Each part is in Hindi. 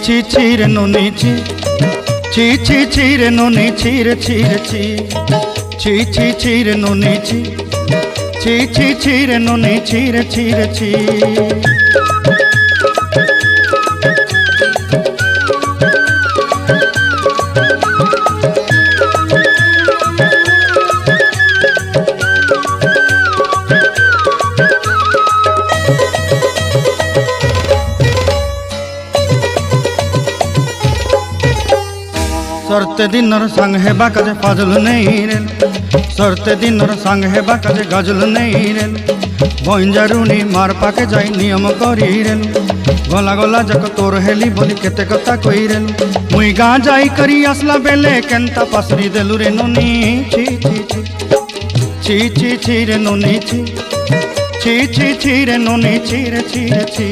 ছি ছি রে নুনি ছি ছি ছি ছি রে নুনি ছি রে ছি রে ছি ছি ছি ছি রে নুনি ছি ছি ছি ছি রে নুনি ছি রে ছি রে ছি। सरते दिनर संग हेबा काजे फाजल नहीं रेल सरते दिनर संग हेबा काजे गजल नहीं रेल बंजारुनी मार पाके जाई नियम करी रेल गला गला जक तोर हेली बोली केते कथा कई रेल मुई गाँ जाई करी आसला बेले केंता पासरी देलु रे नुनी छी छी छी छी छी छी रे नुनी छी छी छी छी रे नुनी छी रे छी रे छी।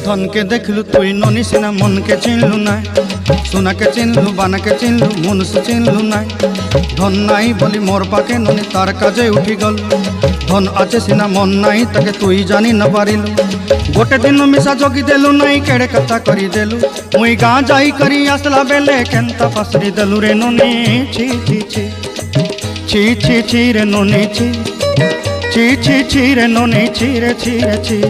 धन के देखलु तुई ननी सिना मन के चिन्हलु ना सोना के चिन्हलु बाना के चिन्हलु मुनुष चिन्हलु ना धन नाई बोली मोर पाके ननी तार काजे उठी गल धन आचे सिना मन नाई ताके तुई जानी न पारिलु गोटे दिन मिसा जोगी देलु नाई केड़े कथा करी देलु मुई गाँ जाई करी आसला बेले केंता पासरी देलु रे ननी छी छी छी छी छी छी रे ननी छी छी छी छी रे ननी छी रे छी रे छी।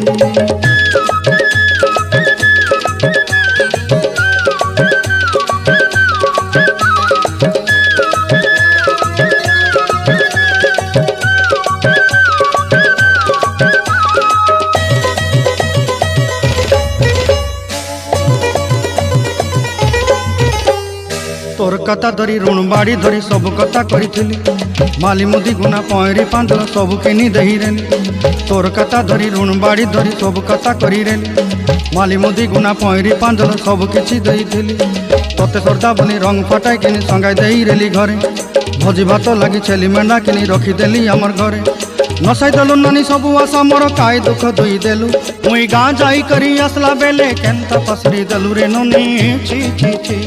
तोर कथा धरी ऋण बाड़ी धरी सब कथा करी माली मुदी गुना पहरी पांदल सब किनी दही रेली तोर कथा धरी ऋण बाड़ी धरी सब कथा करी रेली माली मुदी गुना पहरी पांदल सब किछि दही थी तोते सरदा बोली रंग फटाई किनी संगाई दही रेली घरे भोजी भात लगी छेली मेंढा किनी रखीदेली आमर घरे नसाई देलु नानी सबू आशा मोर काय दुख दुई देलु मुई गाँ जाई करी आसला बेले केंता पसरी देलु रे ननी छी छी छी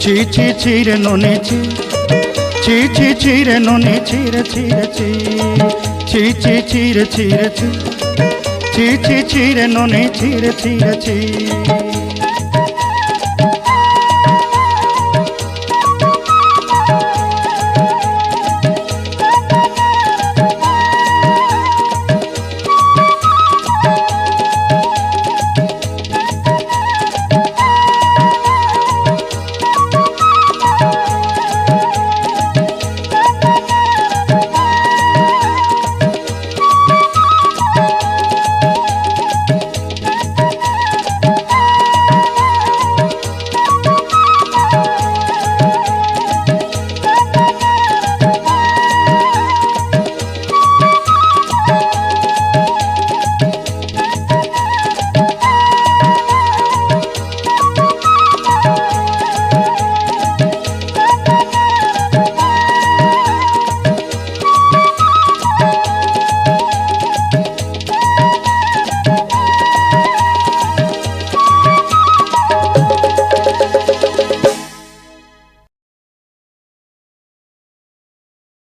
छी छी छी रे ननी छी छी छी छी रे ननी छी रे छी रे छी छी छी छी रे छी रे छी छी छी छी रे ननी छी रे छी रे छी।